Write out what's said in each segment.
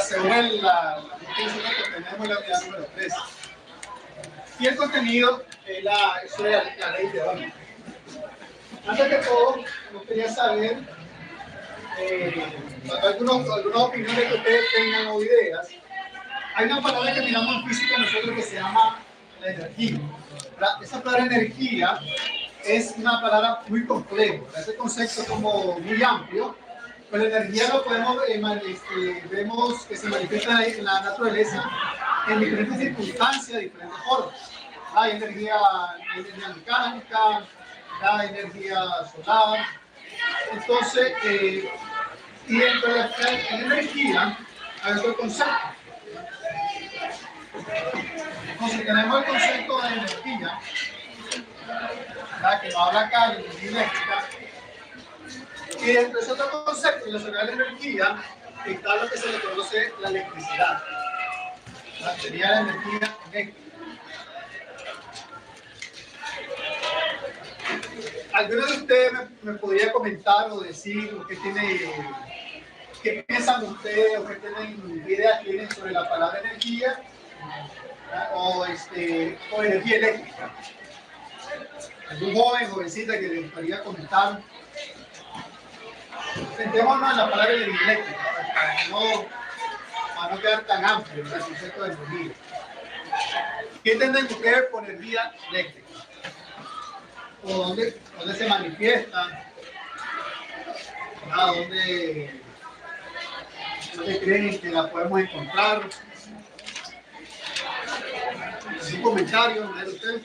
según la definición que tenemos en la unidad número 13. Y el contenido es la ley de Ohm. Antes de todo, me gustaría saber algunas opiniones que ustedes tengan o ideas. Hay una palabra que miramos en física nosotros que se llama la energía. Esa palabra energía es una palabra muy compleja. Ese concepto es como muy amplio. Pero la energía lo podemos, vemos que se manifiesta en la naturaleza en diferentes circunstancias, diferentes formas. Hay energía mecánica, hay energía solar. Entonces, y dentro de la energía hay otro concepto. Entonces, tenemos el concepto de energía, que nos habla acá de energía eléctrica. Y dentro de ese otro concepto relacionado a la energía está lo que se le conoce la electricidad. Sería la energía eléctrica. ¿Alguno de ustedes me podría comentar o decir qué piensan ustedes o qué ideas tienen sobre la palabra energía o energía eléctrica? ¿Algún joven, jovencita que le gustaría comentar? Centrémonos en la palabra energía eléctrica para no quedar tan amplio el concepto de energía. ¿Qué entienden ustedes por energía eléctrica? ¿O dónde se manifiesta? ¿Dónde creen que la podemos encontrar? ¿Un comentario de usted?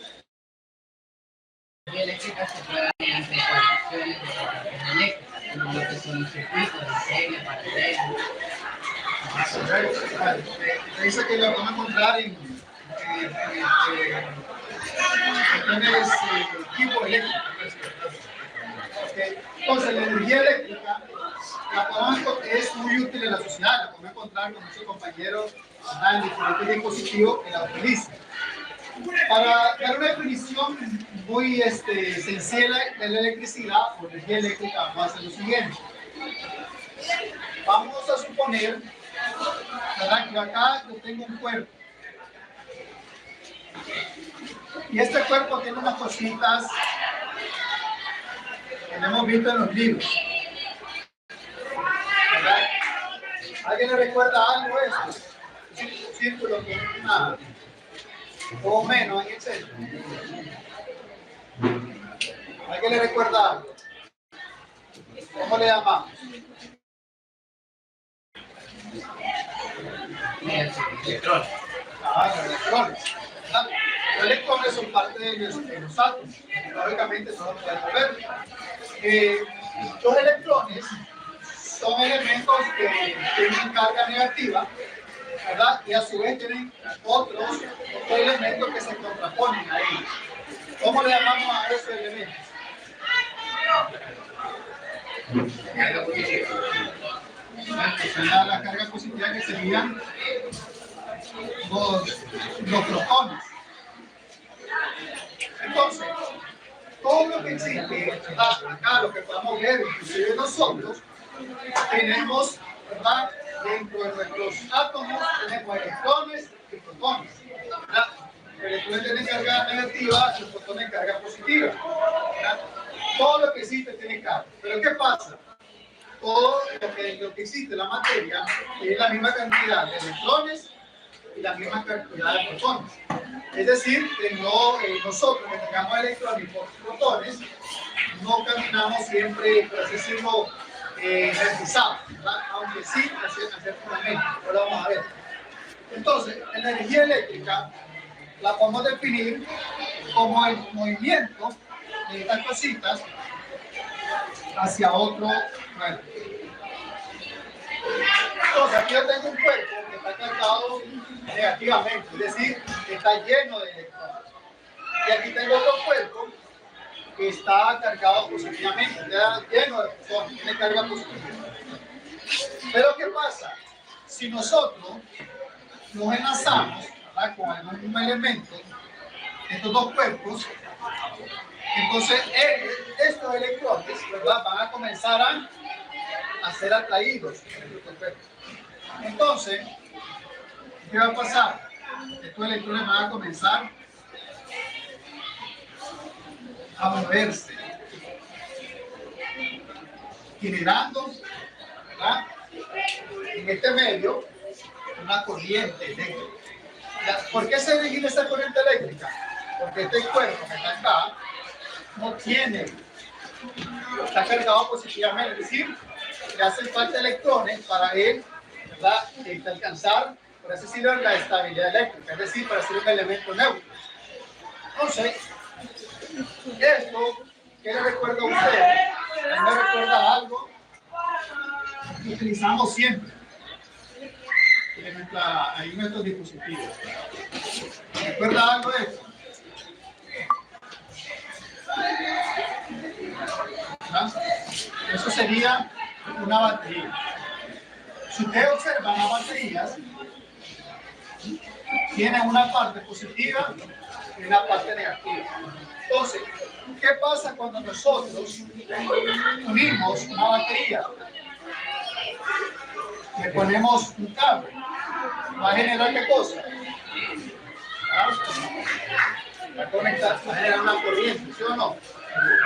La energía eléctrica se prueba mediante conexiones de corrientes eléctricas, como lo que son los circuitos de serie, paralelo. Dice que la podemos encontrar en equipo eléctrico. Entonces, la energía eléctrica es muy útil en la sociedad, la podemos encontrar con muchos compañeros en diferentes dispositivos que la utilizan. Para dar una definición muy sencilla de la electricidad o energía eléctrica, vamos a hacer lo siguiente. Vamos a suponer, ¿verdad?, que acá yo tengo un cuerpo. Y este cuerpo tiene unas cositas que hemos visto en los libros. ¿Verdad? ¿Alguien le recuerda algo de eso? Un círculo con una, o menos en el centro. ¿Alguien le recuerda algo? ¿Cómo le llamamos? Electrones. Los electrones. Los electrones son parte de los átomos. Lógicamente no lo podemos ver. Los electrones son elementos que tienen carga negativa, ¿verdad? Y a su vez tienen otros elementos que se contraponen a ellos. ¿Cómo le llamamos a esos elementos? Carga positiva. La carga positiva que serían los protones. Entonces, todo lo que existe, ¿verdad?, acá lo que podemos ver, inclusive nosotros, tenemos, ¿verdad?, dentro de nuestros átomos, tenemos electrones y protones. ¿Verdad? Los electrones tienen carga negativa, los protones carga positiva. ¿Verdad? Todo lo que existe tiene carga. Pero ¿qué pasa? Todo lo que existe en la materia es la misma cantidad de electrones y la misma cantidad de protones. Es decir, que nosotros que tengamos electrones y protones, no caminamos siempre, por así decirlo, energizados, aunque sí ciertamente. Ahora vamos a ver. Entonces, la energía eléctrica la podemos definir como el movimiento de estas cositas hacia otro cuerpo. Entonces, aquí yo tengo un cuerpo que está cargado negativamente, es decir, que está lleno de electrones. Y aquí tengo otro cuerpo que está cargado positivamente, está lleno de protones, tiene carga positiva. Pero ¿qué pasa? Si nosotros nos enlazamos, ¿verdad?, con algún elemento, estos dos cuerpos, entonces estos electrones, ¿verdad?, van a comenzar a ser atraídos en estos cuerpos. Entonces, ¿qué va a pasar? Estos electrones van a comenzar a moverse, generando, ¿verdad?, en este medio una corriente eléctrica. ¿Por qué se origina esta corriente eléctrica? Porque este cuerpo que está acá no tiene, está cargado positivamente, es decir, le hacen falta electrones para él, ¿verdad?, alcanzar, por así decirlo, la estabilidad eléctrica, es decir, para ser un elemento neutro. Entonces, esto, ¿qué le recuerda a usted? A mí me recuerda algo que utilizamos siempre en nuestros dispositivos. ¿Recuerda algo de esto? ¿Ah? Eso sería una batería. Si usted observa, las baterías tienen una parte positiva y una parte negativa. Entonces, ¿qué pasa cuando nosotros unimos una batería? Le ponemos un cable. ¿Va a generar qué cosa? ¿Ah? Va a conectar, va a generar una corriente, ¿sí o no?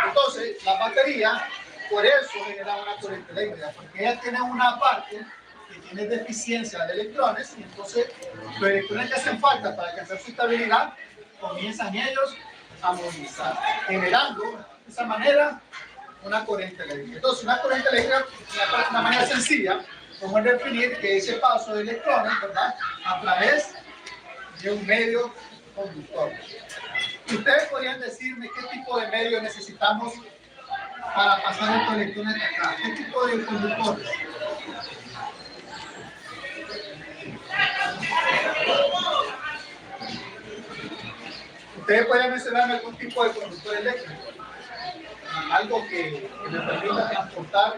Entonces, la batería, por eso genera una corriente eléctrica, porque ella tiene una parte que tiene deficiencia de electrones, y entonces los electrones que hacen falta para alcanzar su estabilidad comienzan ellos a movilizar, generando de esa manera una corriente eléctrica. Entonces, una corriente eléctrica, de una manera sencilla, como es definir que ese paso de electrones, ¿verdad?, a través de un medio conductor. Ustedes podrían decirme qué tipo de medio necesitamos para pasar estos electrones de acá. ¿Qué tipo de conductores? Ustedes pueden mencionarme algún tipo de conductor eléctrico, algo que me permita transportar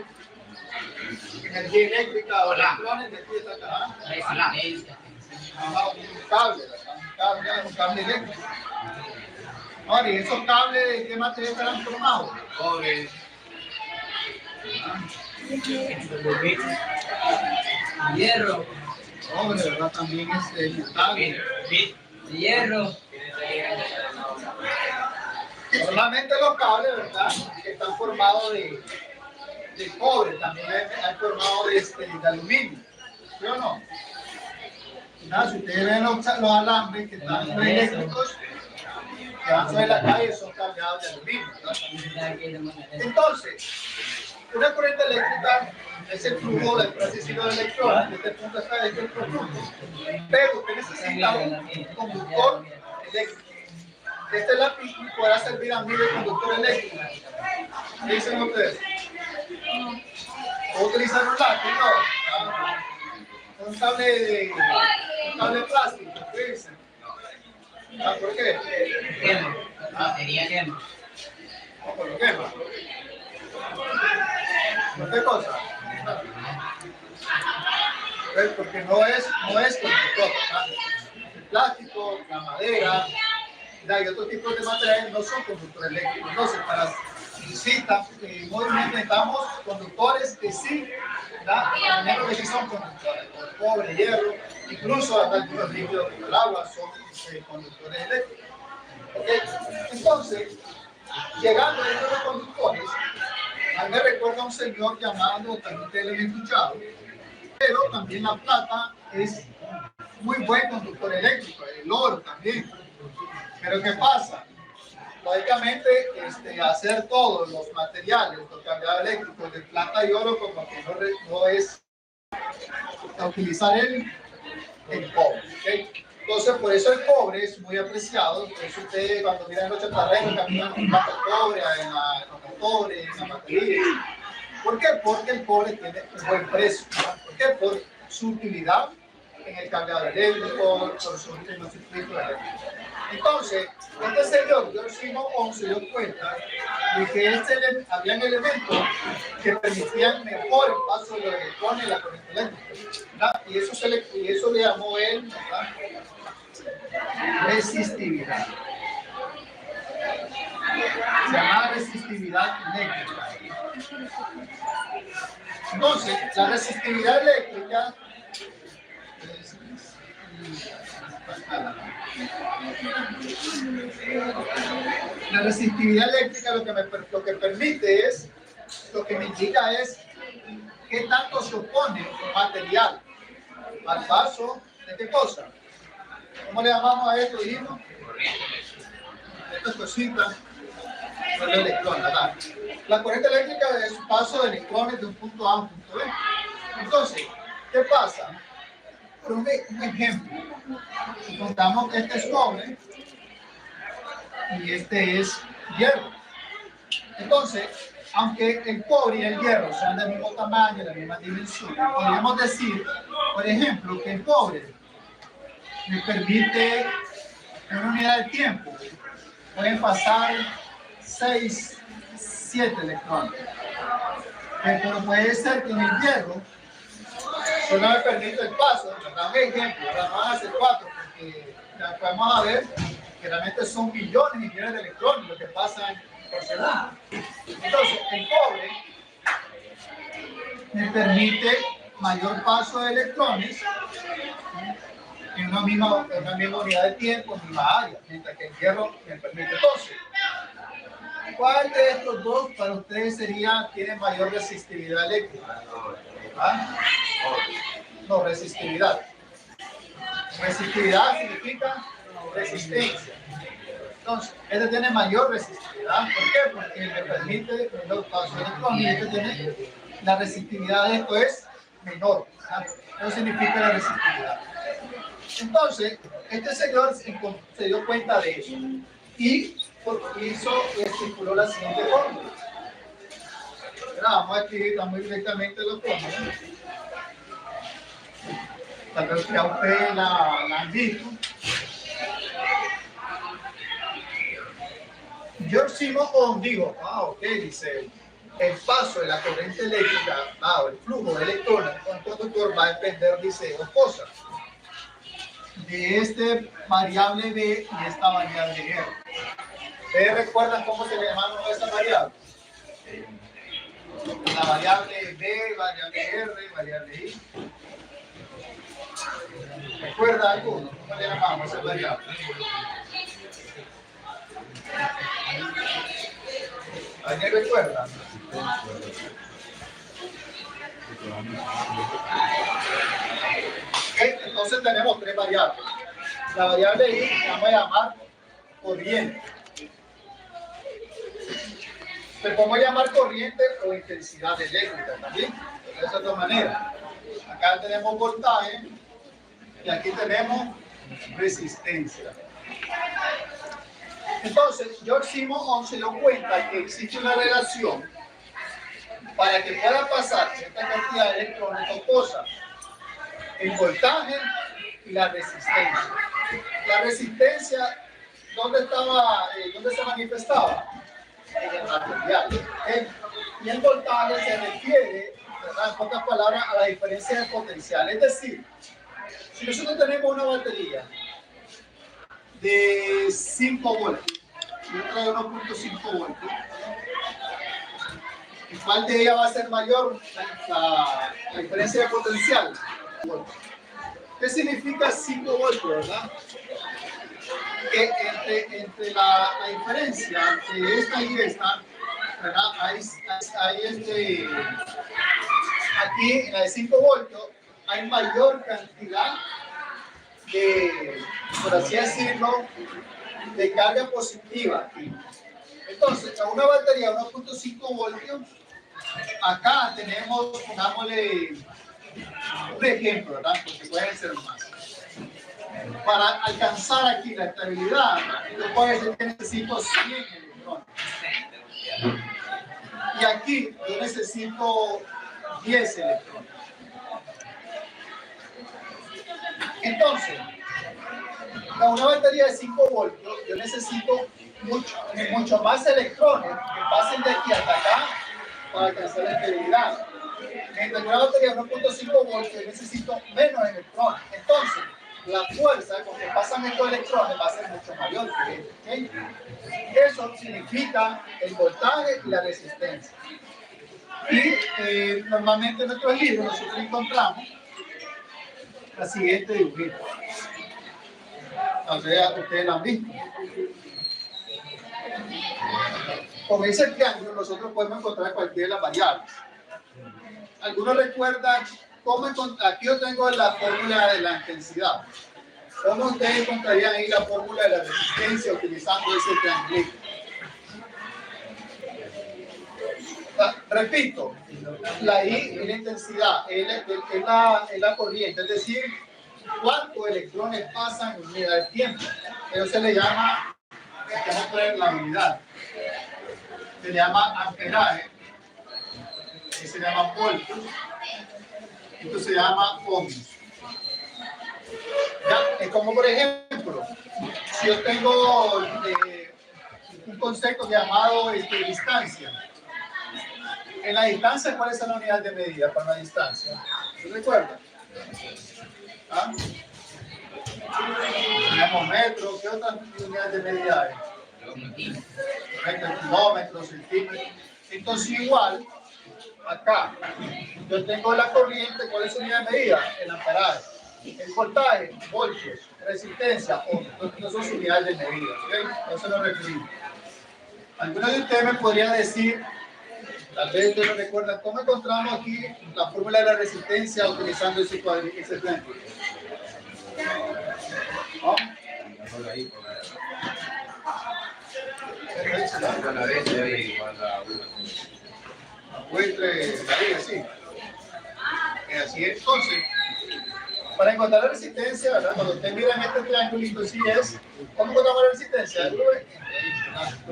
energía eléctrica o electrones de aquí de acá. Un cable eléctrico. Ahora, ¿y esos cables de qué material estarán formados? Cobre. Hierro. Cobre, ¿verdad? También es metal. Hierro. Solamente los cables, ¿verdad?, que están formados de cobre, también hay formado de aluminio, ¿sí o no? Nada, si ustedes ven los alambres que están eléctricos, que van sobre la calle, son cargados de aluminio, ¿verdad? Entonces, una corriente eléctrica es el flujo del proceso de electrones, de este punto hasta este otro punto, pero usted necesita un conductor eléctrico. Este lápiz podrá servir a mí de conductor eléctrico. ¿Qué dicen ustedes? ¿Puedo utilizar un lápiz? No. Un cable plástico. ¿Qué dicen? ¿Por qué? Quema. Batería quema. ¿Por qué quema? ¿Por qué cosa? Porque no es conductor, ¿verdad? El plástico, la madera, y otros tipos de materiales no son conductores eléctricos. Entonces, para necesitamos conductores que sí, que sí son conductores, el cobre, el hierro, incluso hasta los líquidos como el agua son conductores eléctricos. ¿Okay? Entonces, llegando a estos conductores, a mí me recuerda a un señor llamado, también ustedes lo han escuchado, pero también la plata es muy buen conductor eléctrico, el oro también. Pero ¿qué pasa? Lógicamente, hacer todos los materiales, los cableados eléctricos de plata y oro, como que no es utilizar el cobre. ¿Okay? Entonces, por eso el cobre es muy apreciado. Por eso ustedes, cuando miran los chatarreros, caminan con plata de cobre, con cobre, en la batería. ¿Por qué? Porque el cobre tiene un buen precio. ¿Por qué? Por su utilidad en el cableado eléctrico, por su último circuito eléctrico. Entonces, este señor, George Simon, se dio cuenta de que habían elementos que permitían mejor el paso de los electrones en la corriente eléctrica, ¿verdad? Y eso le llamó él, ¿verdad?, resistividad. Se llama resistividad eléctrica. Entonces, la resistividad eléctrica La resistividad eléctrica lo que permite es, lo que me indica es qué tanto se opone el material al paso de qué cosa. ¿Cómo le llamamos a esto, dijimos? Estas cositas son los electrones, ¿verdad? La corriente eléctrica es un paso de electrones de un punto A a un punto B. Entonces, ¿qué pasa? Por un ejemplo, supongamos que este es cobre y este es hierro. Entonces, aunque el cobre y el hierro sean del mismo tamaño, de la misma dimensión, podríamos decir, por ejemplo, que el cobre me permite, en una unidad de tiempo, pueden pasar 6, 7 electrones. Pero puede ser que en el hierro solo me permite el paso, nos da un ejemplo, ahora no van a ser 4, porque ya podemos ver que realmente son millones y millones de electrones lo que pasan por segundo. Entonces, el cobre me permite mayor paso de electrones en una misma unidad de tiempo, en misma área, mientras que el hierro me permite 12. ¿Cuál de estos dos para ustedes tiene mayor resistividad eléctrica? ¿Ah? No, resistividad. Resistividad significa resistencia. Entonces, este tiene mayor resistividad. ¿Por qué? Porque me permite menor paso de electrones y este tiene la resistividad de esto es menor. Eso significa la resistividad. Entonces, este señor se dio cuenta de eso y estipuló la siguiente fórmula. Vamos a escribir muy directamente los fórmulas. Tal vez que a ustedes la han visto. George Simon dijo, ok, dice, el paso de la corriente eléctrica, el flujo de electrones con el conductor va a depender, dice, dos cosas. De este variable B y esta variable R. ¿Ustedes recuerdan cómo se le llamaron a esa variable? La variable B, variable R, variable I. ¿Recuerda alguno? ¿Cómo le llamamos a esa variable? ¿Alguien recuerda? Okay, entonces tenemos tres variables. La variable I la vamos a llamar corriente. Se podemos llamar corriente o intensidad eléctrica también. De esa otra manera. Acá tenemos voltaje y aquí tenemos resistencia. Entonces, George Simon se dio cuenta que existe una relación para que pueda pasar cierta cantidad de electrones o cosas, el voltaje y la resistencia. La resistencia, ¿dónde se manifestaba? En el material. ¿Okay? Y el voltaje se refiere, ¿verdad? En pocas palabras, a la diferencia de potencial. Es decir, si nosotros tenemos una batería de 5 voltios y otra de 1.5 voltios, ¿cuál de ellas va a ser mayor la diferencia de potencial? ¿Qué significa 5 voltios, verdad? Que entre la diferencia entre esta y esta, ¿verdad? Aquí en la de 5 voltios hay mayor cantidad de, por así decirlo, de carga positiva. Entonces, a una batería de 1.5 voltios, acá tenemos, pongámosle un ejemplo, ¿verdad? Porque pueden ser más. Para alcanzar aquí la estabilidad, yo puedo decir que necesito 100 electrones. Y aquí yo necesito 10 electrones. Entonces, para una batería de 5 voltios, yo necesito mucho más electrones que pasen de aquí hasta acá para alcanzar la estabilidad. Mientras que una batería de 1.5 voltios, yo necesito menos electrones. Entonces, la fuerza con que pasan estos electrones va a ser mucho mayor que esto, ¿okay? Eso significa el voltaje y la resistencia. Y normalmente en nuestros libros nosotros encontramos la siguiente dibujito. Tal vez ustedes lo han visto. Con ese triángulo nosotros podemos encontrar cualquiera de las variables. ¿Algunos recuerdan cómo encontrar? Aquí yo tengo la fórmula de la intensidad. ¿Cómo ustedes encontrarían ahí la fórmula de la resistencia utilizando ese triángulo? Repito, la I es la intensidad, es la corriente, es decir, cuántos electrones pasan en unidad de tiempo. Eso se le llama, vamos a poner la unidad, se le llama amperaje, y se llama voltios, esto se llama ohms. ¿Ya? Es como por ejemplo, si yo tengo un concepto llamado distancia. En la distancia, ¿cuál es la unidad de medida para la distancia? ¿Se recuerdan? ¿Ah? Tenemos metros, ¿qué otras unidades de medida hay? Kilómetros, centímetros. Entonces, igual, acá, yo tengo la corriente, ¿cuál es su unidad de medida? El amperaje. El voltaje, voltios, resistencia, no son unidades de medida. ¿Okay? Eso lo referimos. Algunos de ustedes me podrían decir, tal vez ustedes no recuerdan, ¿cómo encontramos aquí la fórmula de la resistencia utilizando ese triángulo? ¿No? Así es. Entonces, para encontrar la resistencia, ¿verdad? Cuando ustedes miran este triangulito, sí es, ¿cómo encontramos la resistencia?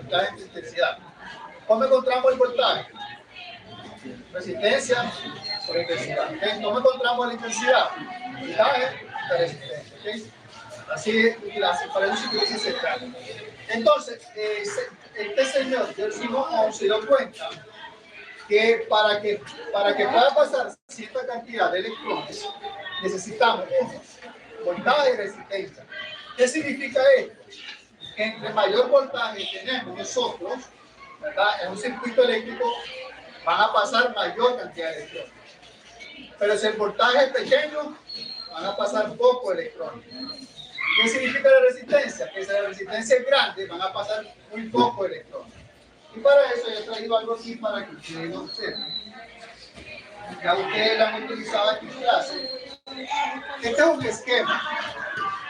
La intensidad. ¿Cómo encontramos el voltaje? Resistencia por intensidad. ¿Okay? ¿Cómo encontramos la intensidad? Voltaje de resistencia. ¿Okay? Así es, para eso se utiliza ese triángulo. Entonces, este señor, Simon, se dio cuenta que para que pueda pasar cierta cantidad de electrones, necesitamos voltaje y resistencia. ¿Qué significa esto? Que entre mayor voltaje tenemos nosotros, ¿verdad? En un circuito eléctrico van a pasar mayor cantidad de electrones. Pero si el voltaje es pequeño, van a pasar poco electrones. ¿Qué significa la resistencia? Que si la resistencia es grande, van a pasar muy poco electrones. Y para eso yo he traído algo aquí para que ustedes lo observen. Ya ustedes lo han utilizado aquí en clase. Este es un esquema.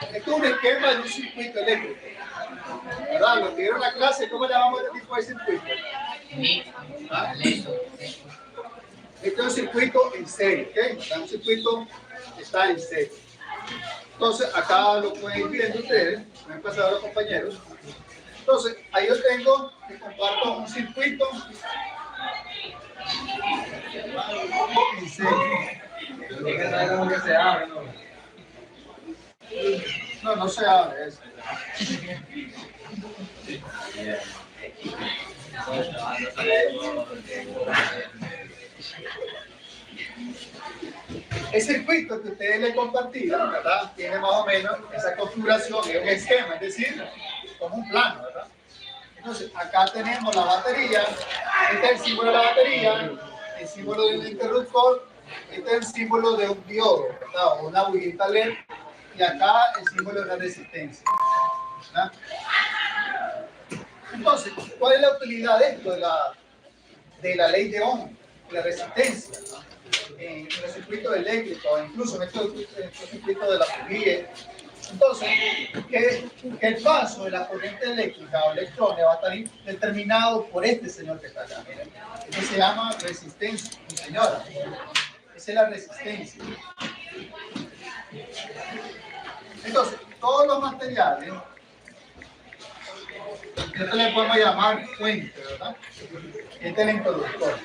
Este es un esquema de un circuito eléctrico. ¿Verdad? Lo que vieron en la clase, ¿cómo llamamos este tipo de circuito? ¿Ah? Este es un circuito en serie, ¿ok? Un circuito está en serie. Entonces, acá lo pueden ir viendo ustedes, me han pasado a los compañeros. Entonces, ahí yo tengo que comparto un circuito en serie. ¿Cómo que se abre? No se abre eso. El circuito que ustedes le compartieron, ¿verdad? Tiene más o menos esa configuración, es un esquema, es decir, como un plano, ¿verdad? Entonces, acá tenemos la batería, este es el símbolo de la batería, el símbolo de un interruptor, este es el símbolo de un diodo, ¿verdad? O una agujita LED, y acá el símbolo de la resistencia, ¿verdad? Entonces, ¿cuál es la utilidad de esto, de la ley de Ohm, la resistencia, ¿no? En los circuitos eléctricos, incluso en estos circuitos de la bujía? Entonces, que el paso de la corriente eléctrica o electrones va a estar determinado por este señor que está acá. Miren. Esto se llama resistencia, mi señora. Esa es la resistencia. Entonces, todos los materiales, esto le podemos llamar fuente, ¿verdad? Este es el introductor.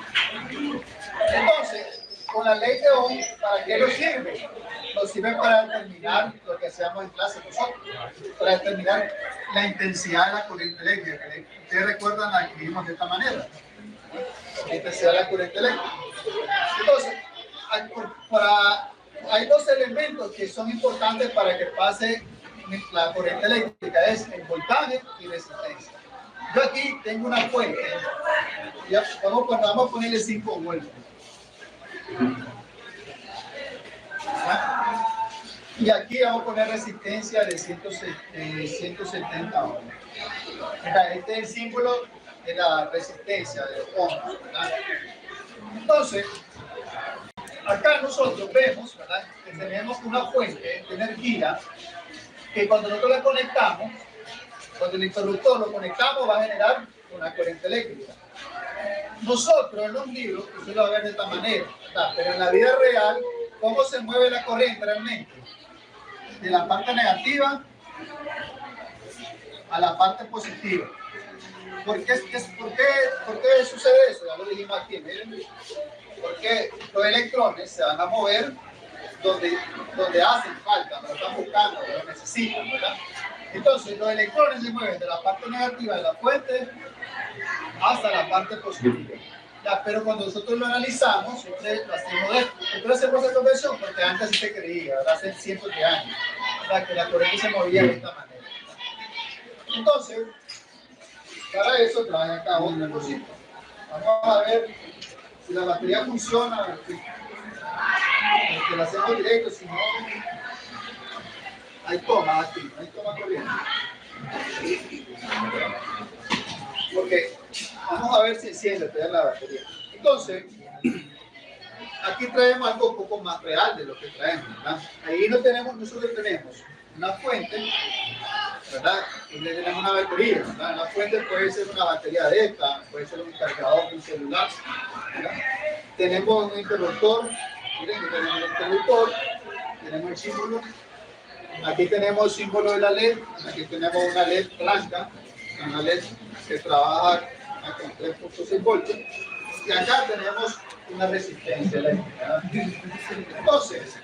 Entonces, con la ley de Ohm, ¿para qué nos sirve? Nos sirve para determinar lo que hacemos en clase nosotros, para determinar la intensidad de la corriente eléctrica. Ustedes recuerdan la que vimos de esta manera, la intensidad de la corriente eléctrica. Entonces, hay dos elementos que son importantes para que pase la corriente eléctrica, es el voltaje y resistencia. Yo aquí tengo una fuente, ya vamos a ponerle 5 voltios. Y aquí vamos a poner resistencia de 170 ohms. Este es el símbolo de la resistencia de ohms, ¿verdad? Entonces, acá nosotros vemos, ¿verdad?, que tenemos una fuente de energía que cuando nosotros la conectamos, cuando el interruptor lo conectamos, va a generar una corriente eléctrica. Nosotros en los libros, usted lo va a ver de esta manera, ¿verdad? Pero en la vida real, ¿cómo se mueve la corriente realmente? De la parte negativa a la parte positiva. ¿Por qué sucede eso? Ya lo dijimos aquí, miren. Porque los electrones se van a mover donde hacen falta, donde están buscando, donde lo necesitan, ¿verdad? Entonces, los electrones se mueven de la parte negativa de la fuente hasta la parte positiva. Ya, pero cuando nosotros lo analizamos, nosotros hacemos esta conversión porque antes sí se creía, ¿verdad? Hace cientos de años, ¿verdad?, que la corriente se movía de esta manera. Entonces, para eso trae acá otra cosita. Vamos a ver si la batería funciona, que la hacemos directo, si no, hay toma aquí, hay toma corriente. Porque vamos a ver si enciende la batería. Entonces, aquí traemos algo un poco más real de lo que traemos, ¿verdad? Ahí nosotros tenemos una fuente, ¿verdad? Y le tenemos una batería, ¿verdad? La fuente puede ser una batería de esta, puede ser un cargador de un celular, ¿verdad? Tenemos un interruptor, miren que tenemos el interruptor, tenemos el símbolo, aquí tenemos el símbolo de la LED, aquí tenemos una LED blanca, una LED que trabaja con 3.6 voltios, y acá tenemos una resistencia eléctrica. Entonces,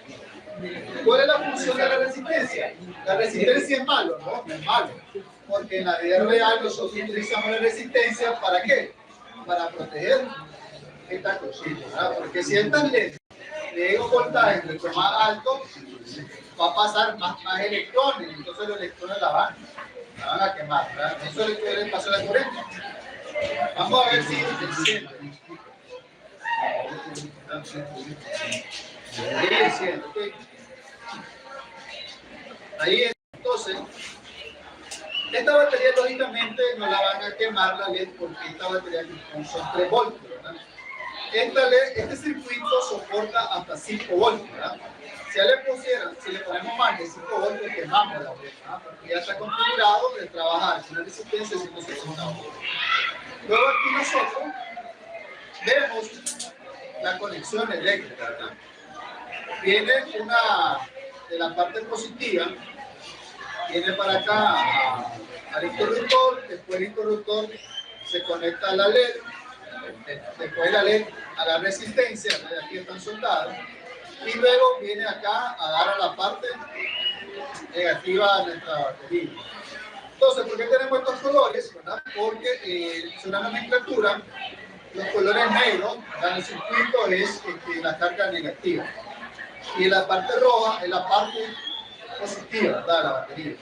¿cuál es la función de la resistencia? La resistencia es malo, ¿no? No es malo, porque en la vida real nosotros utilizamos la resistencia ¿para qué? Para proteger esta cosita, ¿verdad? Porque si esta LED le da un voltaje mucho más alto, va a pasar más electrones, entonces los electrones la van a quemar, ¿verdad? Eso es lo que le pasó a la corriente. Vamos a ver si se enciende. Ahí enciende, ¿ok? Ahí entonces, esta batería lógicamente no la van a quemar la LED porque esta batería son 3 voltios, ¿verdad? Este circuito soporta hasta 5 voltios, ¿verdad? Si le ponemos más de 5 voltios, quemamos la LED, ¿verdad? Porque ya está configurado de trabajar con una resistencia de 160 voltios. Luego aquí nosotros vemos la conexión eléctrica, ¿verdad? Viene una de la parte positiva, viene para acá al interruptor, después el interruptor se conecta a la LED, después la LED a la resistencia, ¿verdad? Aquí están soldados, y luego viene acá a dar a la parte negativa de nuestra batería. Entonces, ¿por qué tenemos estos colores? ¿Verdad? Porque es una nomenclatura, los colores negros, en el circuito es la carga negativa. Y la parte roja es la parte positiva, ¿verdad?, de la batería.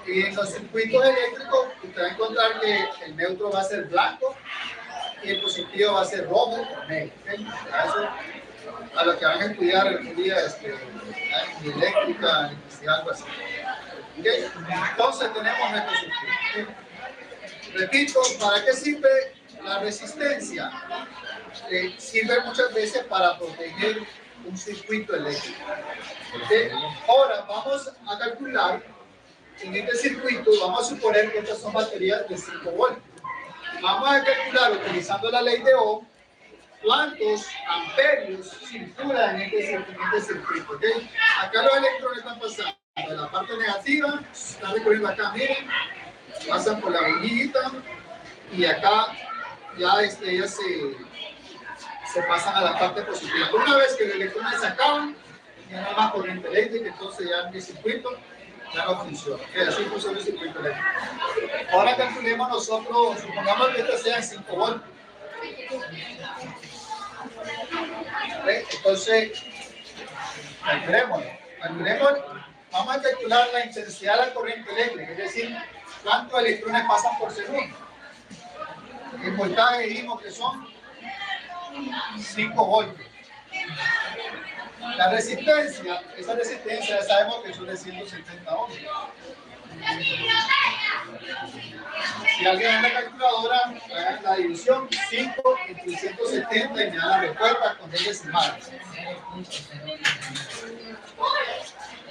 Y en los circuitos eléctricos, usted va a encontrar que el neutro va a ser blanco y el positivo va a ser rojo o negro. ¿Okay? A lo que van a estudiar el día eléctrica, electricidad, algo así. ¿Okay? Entonces tenemos nuestro circuito. ¿Okay? Repito, ¿para qué sirve la resistencia? Sirve muchas veces para proteger un circuito eléctrico. ¿Okay? Ahora vamos a calcular en este circuito, vamos a suponer que estas son baterías de 5 voltios. Vamos a calcular utilizando la ley de Ohm cuántos amperios circulan en este circuito. ¿Okay? Acá los electrones están pasando de la parte negativa, están recorriendo acá, miren, pasan por la bombillita y acá ya ellas se pasan a la parte positiva. Una vez que los electrones se acaban, ya no hay más corriente eléctrica, entonces ya mi circuito ya no funciona. ¿Okay? Así funciona el circuito eléctrico. Ahora calculemos nosotros, supongamos que estos sean 5 voltios. ¿Okay? Entonces, calculemos, vamos a calcular la intensidad de la corriente eléctrica, es decir, cuántos electrones pasan por segundo. El voltaje dijimos que son 5 voltios. La resistencia, esa resistencia ya sabemos que son de 170 ohms. Si alguien en la calculadora, hagan la división 5 entre 170 y me dan la respuesta con 10 decimales.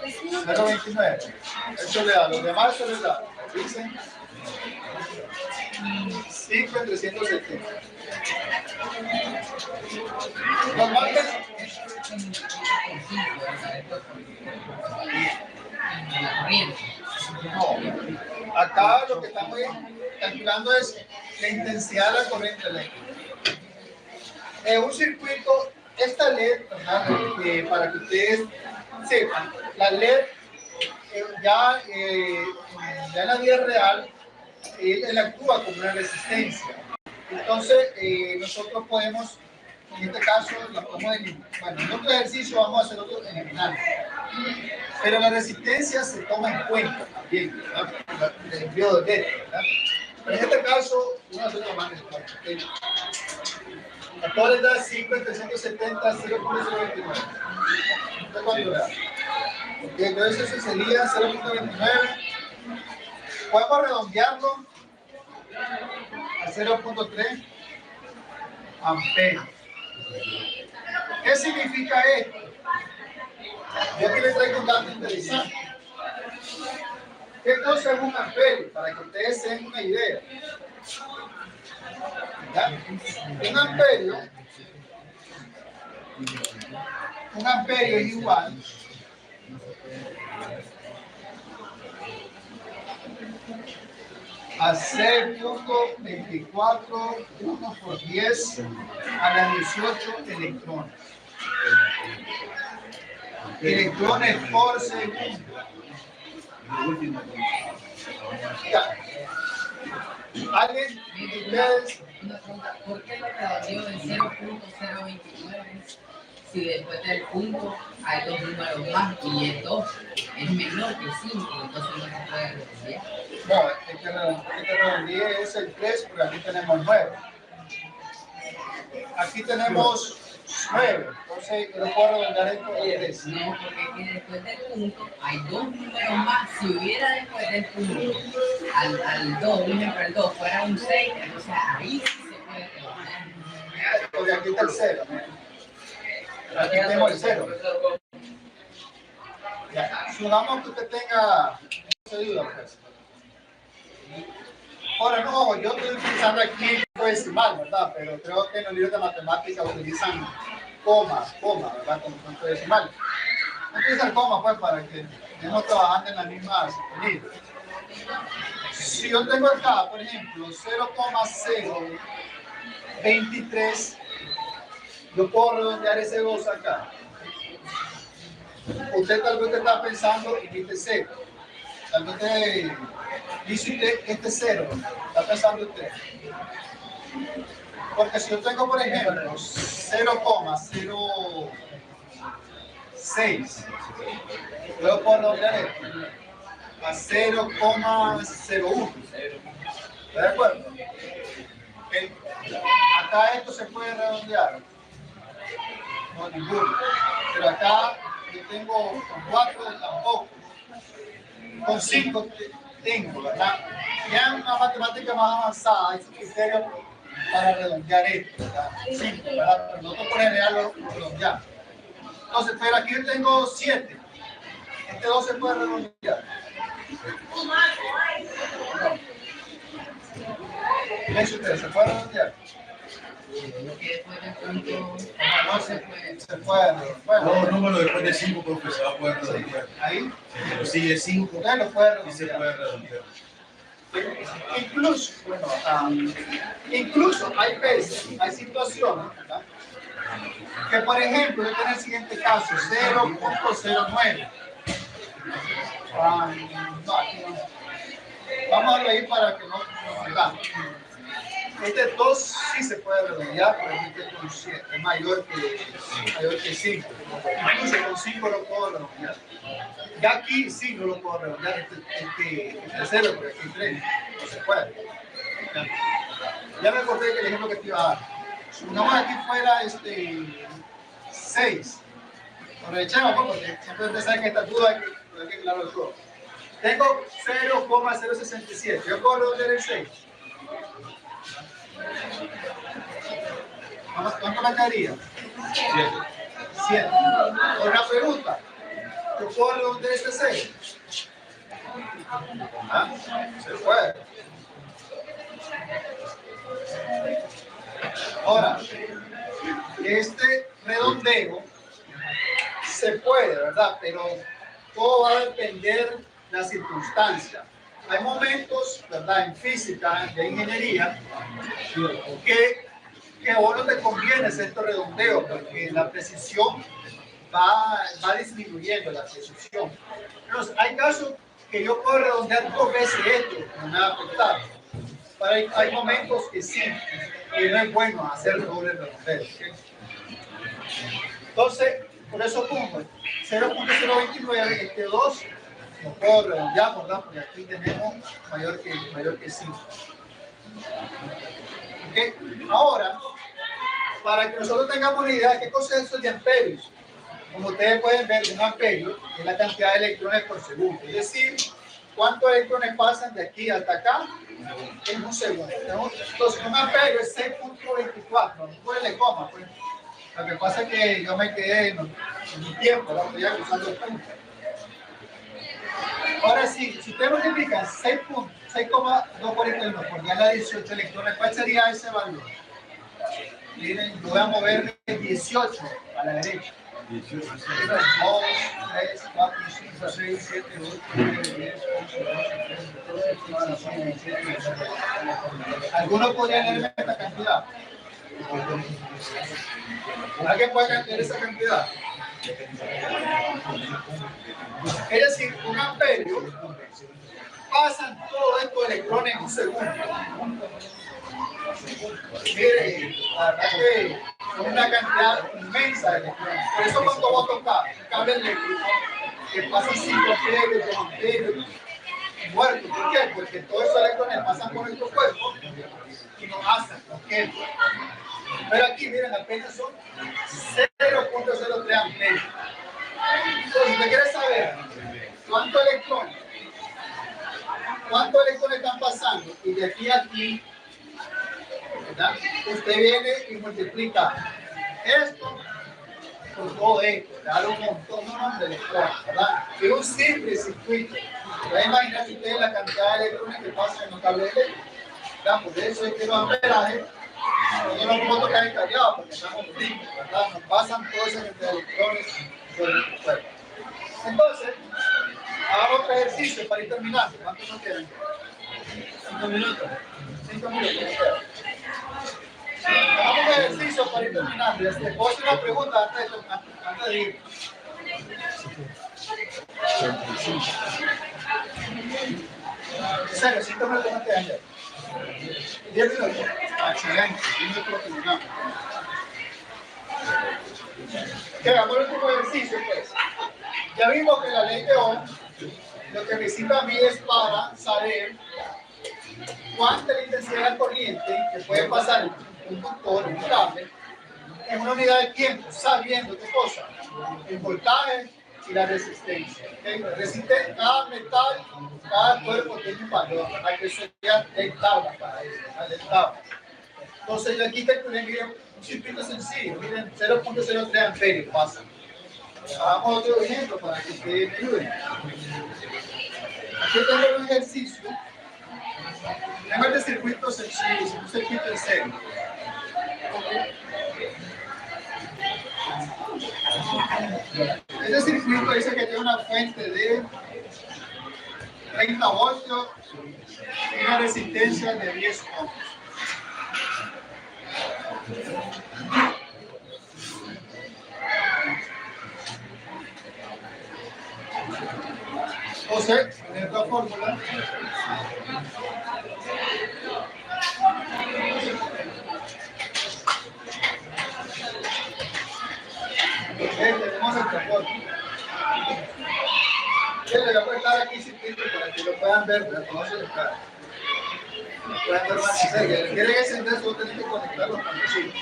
0.29. Eso le da, los demás se les da. Dicen 5 entre 170. Normalmente, no. Acá lo que estamos calculando es la intensidad de la corriente eléctrica. En un circuito, esta LED, ¿verdad? Para que ustedes sepan, la LED ya en la vida real, él actúa como una resistencia. Entonces, nosotros podemos, en este caso, la podemos eliminar. Bueno, en otro ejercicio vamos a hacer otro eliminando. Pero la resistencia se toma en cuenta también, ¿verdad? El envío de LED, ¿verdad? Pero en este caso, uno se toma en cuenta. Acá les da 5 entre 170, 0.029. ¿Cuánto le da? Entonces eso sería 0.29. Podemos redondearlo a 0.3 amperes. ¿Qué significa esto? Yo aquí les traigo un dato interesante. ¿Qué cosa es un amperio? Para que ustedes se den una idea. ¿Ya? Un amperio es igual a 6.24 1 por 10 a la 18 electrones. Electrones por segundo. Ya. ¿Alguien de ustedes? Una pregunta, ¿por qué lo redondeo en 0.029 si después del punto hay dos números más y el 2 es menor que 5? Entonces no se puede redondear. No, el que redondee es el 3, porque aquí tenemos 9. Aquí tenemos 9, entonces yo lo puedo redondear esto a 3. No, porque aquí después del punto hay dos números más. Si hubiera después del punto al 2, por ejemplo, el 2 fuera un 6, entonces ahí sí se puede redondear. Porque aquí está el 0. Aquí tenemos el 0. Ya. Supongamos que usted tenga ayuda, pues. Ahora no, yo estoy utilizando aquí el decimal, ¿verdad? Pero creo que en los libros de matemáticas utilizan coma, ¿verdad? Como punto decimal. No utilizan coma, pues, para que estemos trabajando en la misma sintonía. Si yo tengo acá, por ejemplo, 0,023, yo puedo redondear ese 2 acá. Usted tal vez está pensando en este 0. Tal vez dice usted este 0. Está pensando usted. Porque si yo tengo, por ejemplo, 0,06, luego puedo redondear esto a 0,01. ¿Está de acuerdo? Acá esto se puede redondear. No, ninguno. Pero acá yo tengo con 4 tampoco. Con 5 tengo, ¿verdad? Ya en una matemática más avanzada hay su criterio para redondear esto, ¿verdad? 5, ¿verdad? Pero nosotros por general lo redondeamos. Entonces, pero aquí yo tengo 7. Este 2 se puede redondear. ¿Qué dice usted? ¿Se puede redondear? Que después del punto No se puede. Bueno, No, número después de 5 porque se va a poder redondear. ahí Pero sigue 5 usted lo puede y se redondear. puede redondear. Incluso, bueno, incluso hay veces, hay situaciones, ¿verdad? Que por ejemplo, yo tengo el siguiente caso, 0.09. Vamos a reír para que no perdamos. Este 2 sí se puede redondear, pero este con 7 es mayor que 5. Incluso con 5 lo puedo redondear. Ya aquí sí no lo puedo redondear, este 0, pero aquí 3 no se puede. Ya me acordé que el ejemplo que te iba a dar. Supongamos que aquí fuera 6. Aprovechemos, ¿no? Porque siempre ustedes saben que esta duda hay que aclararlo todo. Tengo 0,067. Yo puedo redondear el 6. ¿Cuánto me quedaría? 7. Otra pregunta. ¿Yo puedo redondear este 6? ¿Ah? Se puede. Ahora, este redondeo se puede, ¿verdad? Pero todo va a depender de la circunstancia. Hay momentos, ¿verdad? En física, de ingeniería, que a vos no te conviene hacer este redondeo porque la precisión va disminuyendo la precisión. Entonces, hay casos que yo puedo redondear 2 veces esto, no me va a afectar. Pero hay momentos que sí, y no es bueno hacer doble redondeo. ¿Okay? Entonces, por eso pongo 0.029, este 2 lo puedo redondear, ¿verdad? Porque aquí tenemos mayor que 5. ¿Okay? Ahora, para que nosotros tengamos una idea de qué cosa es eso de amperios, como ustedes pueden ver, un amperio es la cantidad de electrones por segundo, es decir, cuántos electrones pasan de aquí hasta acá en un segundo. Entonces, un amperio es 6.24, no puede coma, pues. Lo que pasa es que yo me quedé en mi tiempo, ¿verdad? Estoy usando el punto. Ahora sí, si ustedes multiplican 6,241 por 10 a la 18 electrones, ¿cuál sería ese valor? Miren, yo voy a mover 18 a la derecha. 2, 3, 4, 5, 6, 7, 8, 9, 10, 11, 12, 13, 14, 15, 16, 17. ¿Alguno podría leerme esta cantidad? ¿Alguien puede leer esa cantidad? Es decir, un amperio pasan todos estos electrones en un segundo. Mire, la verdad que es una cantidad inmensa de electrones. Por eso cuando vos tocas un cable eléctrico que pasa 5 amperios, 2 amperios, muerto. ¿Por qué? Porque todos esos electrones pasan por nuestro cuerpo y nos hacen, nos queman. Pero aquí, miren, apenas son 0.03 amperios. Entonces, si usted quiere saber cuántos electrones están pasando y de aquí a aquí, ¿verdad? Usted viene y multiplica esto por todo esto, le da un montón de electrones, ¿verdad? Es un simple circuito. Pueden imaginar ustedes la cantidad de electrones que pasan en los cables eléctricos, ¿verdad? Por eso es que los amperajes no nos podemos tocar encallados porque estamos fríos, ¿verdad? Nos pasan todos esos electrones por el cuerpo. Entonces, hagamos otro ejercicio para ir terminando. ¿Cuántos nos quedan? 5 minutos. 5 minutos. Hagamos un ejercicio para ir terminando. Voy a hacer una pregunta antes de ir. En serio, 5 minutos no quedan ya. 10 minutos. Excelente. 10 minutos terminamos. Hagamos el último ejercicio, pues. Ya vimos que la ley de Ohm lo que necesita a mí es para saber cuánta es la intensidad de la corriente que puede pasar un conductor, un cable, en una unidad de tiempo, sabiendo qué cosa, el voltaje y la resistencia. ¿Okay? Cada metal, cada cuerpo tiene un valor, para que sería el tabla para eso, el tabla. Entonces yo aquí calculé, miren, un circuito sencillo, miren, 0.03 amperios pasa. Hagamos otro ejemplo para que ustedes me ayuden. Aquí tengo un ejercicio. Tengo este circuito sencillo, un circuito en serio. Este circuito dice que tiene una fuente de 30 voltios y una resistencia de 10 ohms. O sea, en esta fórmula, tenemos nuestra fórmula. Yo le voy a cortar aquí circuito para que lo puedan ver, pero no se les cae. Pueden ver más cerca. Si quieren encender, solo tienen que conectar los campesinos.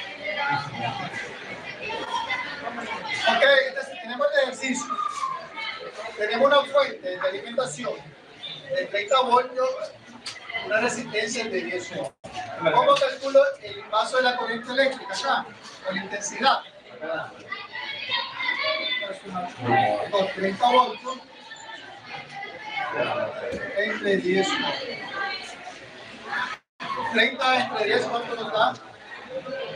Ok, entonces tenemos tengo una fuente de alimentación de 30 voltios, una resistencia de 10 ohms. ¿Cómo calculo el paso de la corriente eléctrica acá? Con la intensidad. Con 30 voltios entre 10 ohms. 30 entre 10, ¿cuánto nos da?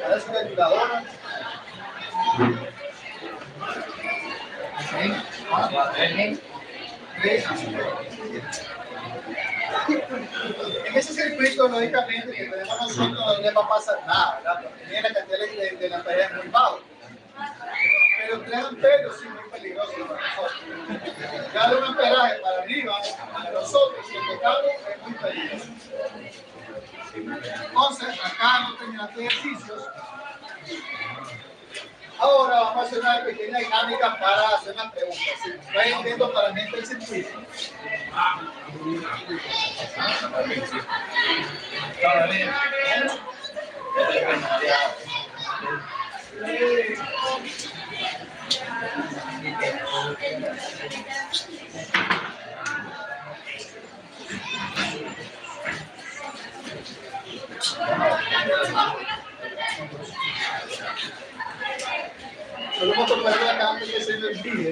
Ahora su calculadora. En ese circuito, lógicamente, que tenemos nosotros, no le va a pasar nada, ¿verdad? Porque tiene la cantidad de la pared muy bajo. Pero 3 amperios sí es muy peligroso para nosotros. Darle un amperaje para arriba a nosotros, si el pecado es muy peligroso. Entonces, acá no terminaste ejercicios. Ahora vamos a hacer una pequeña dinámica para hacer una pregunta. Si va entendiendo para mí el circuito. Solo vamos a tocar acá antes que se me olvide.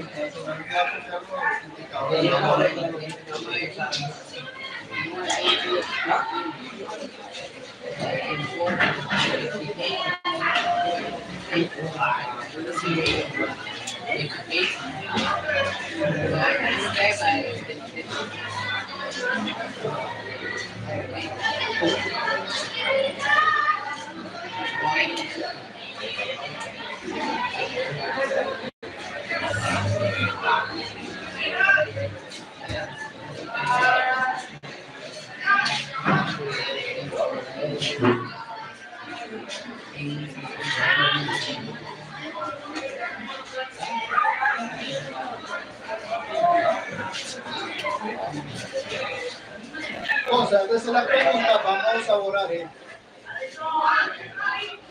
Entonces, antes de la pregunta, vamos a borrar esto.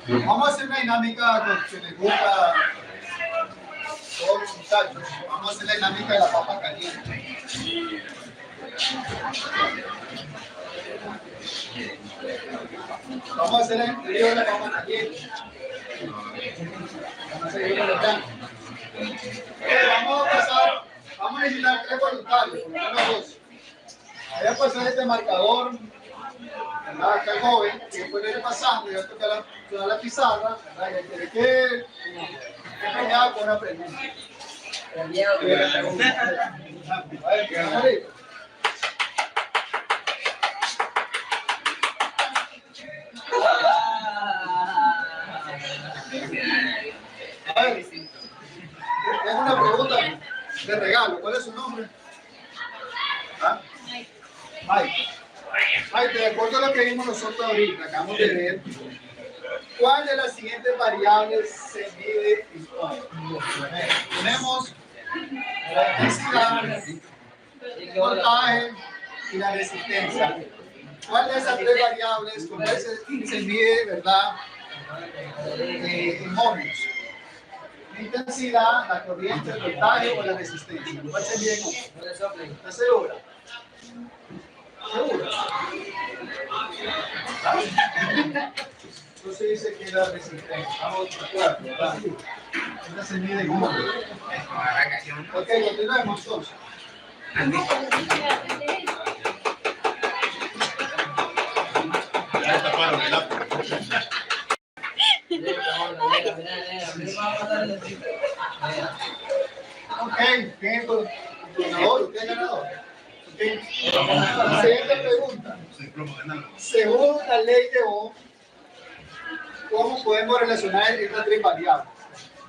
Vamos a hacer una dinámica que les gusta a todos los muchachos. Vamos a hacer la dinámica de la papa caliente. Vamos a hacer el frío de la papa caliente. Vamos a seguir con el blanco. Vamos a pasar, vamos a necesitar 3 voluntarios, por lo menos 2. Voy a pasar este marcador, ¿verdad? Acá el joven, que después de ir pasando, y va a tocar la pizarra, ¿verdad? Y tiene que pegar con una pregunta. A ver, ¿qué vamos a ir? A ver, tengo una pregunta de regalo. ¿Cuál es su nombre? ¿Ah? Mike. Mike, de acuerdo a lo que vimos nosotros ahorita, acabamos de ver, ¿cuál de las siguientes variables se mide en cuánto? Tenemos la intensidad, el voltaje y la resistencia. ¿Cuál de esas 3 variables con ese se mide, verdad, en ohmios? La intensidad, la corriente, el voltaje o la resistencia. ¿Cuál se mide en ohmios? ¿Estás segura? ¿Segura? Entonces dice que la resistencia. Vamos a acuerdo, ¿verdad? Esta se mide en ohmios. Ok, continuemos entonces. Ya taparon el lápiz. Ok, ¿tiene tu ganador? ¿Usted es ganador? Okay. Siguiente pregunta. Según la ley de Ohm, ¿cómo podemos relacionar estas 3 variables?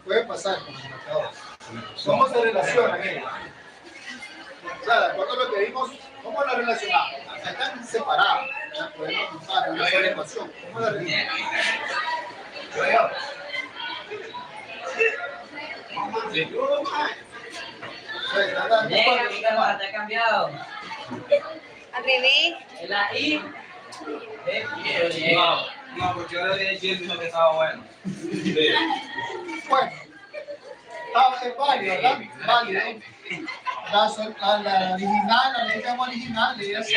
Puede pasar con el marcador. ¿Cómo se relacionan ellas? O sea, de acuerdo a lo que vimos, ¿cómo la relacionamos? Acá están separadas. Ya podemos juntar en una sola ecuación. ¿Cómo la relacionamos? Está cambiado. Al revés. La I. No, porque ahora de Jim dijo que estaba bueno. Bueno, es válido, ¿verdad? Válido. A la original, la letra original es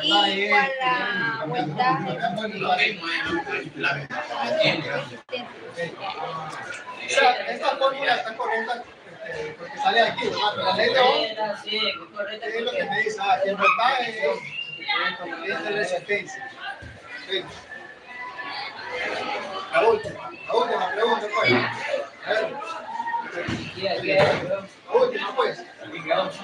Igual a voltaje. O sea, esta fórmula está correcta porque sale aquí, ¿verdad? Pero la ley de Ohm es lo que me dice, que el voltaje es de resistencia. Sí. La última pregunta, pues. A ver. La última, pues. Carlos.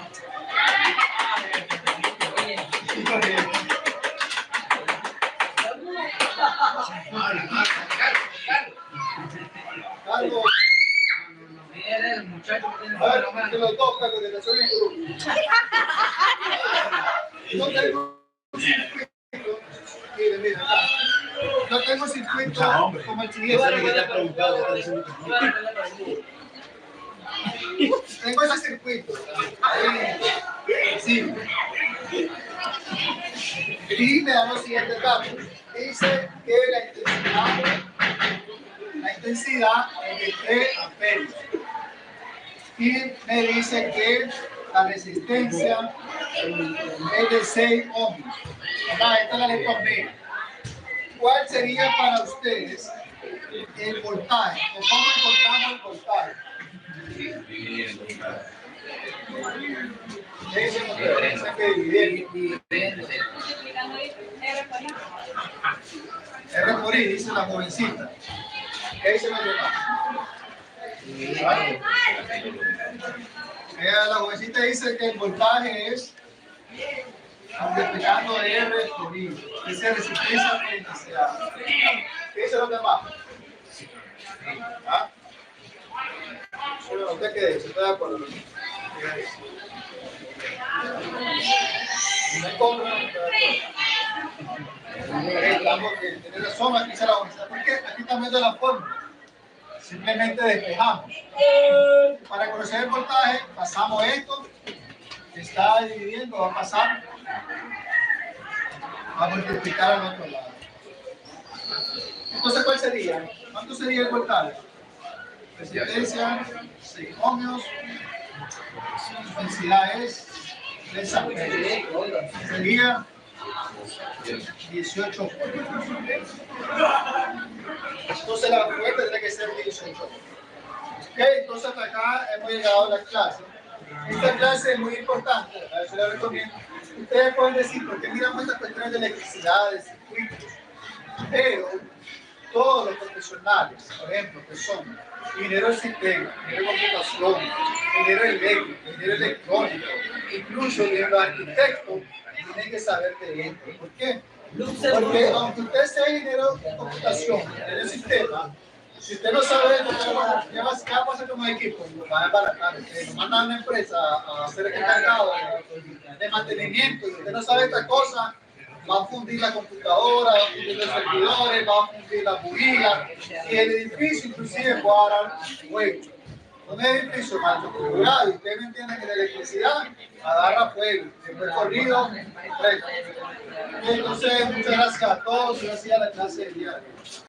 El muchacho que tiene A ver, que los dos, Carlos, que te suenen en grupo. No tengo circuito. Mire, acá. No tengo circuito como el siguiente. Tengo ese circuito. Sí. Y me dan los siguientes datos. Dice que la intensidad es de 3 amperios. Y me dice que la resistencia es de 6 ohms. Esta es la letra B. ¿Cuál sería para ustedes el voltaje? ¿O cómo encontramos el voltaje? ¿Qué dicen ustedes? Dicen que dividir. R por I, dice la jovencita. ¿Qué dicen los demás? La jovencita dice que el voltaje es multiplicando R por I. Dice resistencia por intensidad. ¿Qué dicen los demás? ¿Ah? ¿Usted qué dice? ¿Está de acuerdo? ¿Me compra? Estamos que tiene razón, aquí se la vamos a hacer. Porque aquí están viendo la fórmula. Simplemente despejamos. Para conocer el voltaje, pasamos esto, que está dividiendo, va a pasar, va a multiplicar al otro lado. Entonces, ¿cuál sería? ¿Cuánto sería el voltaje? Resistencia, 6 ohmios, intensidad es 3 amperios. Sería 18 voltios. Entonces la fuerza tendría que ser 18. Ok, entonces acá hemos llegado a la clase. Esta clase es muy importante, a ver si la recomiendo. Ustedes pueden decir, ¿por qué miramos estas cuestiones de electricidad, de circuitos? Pero todos los profesionales, por ejemplo, que son ingeniero de sistema, ingeniero de computación, ingeniero eléctrico, ingeniero electrónico, incluso los arquitectos, tienen que saber de esto. ¿Por qué? Porque aunque usted sea ingeniero de computación, ingeniero de sistema, si usted no sabe esto, ¿qué va a pasar con un equipo? Lo van a embaratar. Lo mandan a una empresa a hacer el encargado de mantenimiento y usted no sabe esta cosa, va a fundir la computadora, va a fundir los servidores, va a fundir la bujía y el edificio inclusive va a dar fuego. Un edificio mal configurado y usted no entiende que la electricidad agarra fuego, después corrido, recto. Entonces, muchas gracias a todos y así a la clase del día de hoy.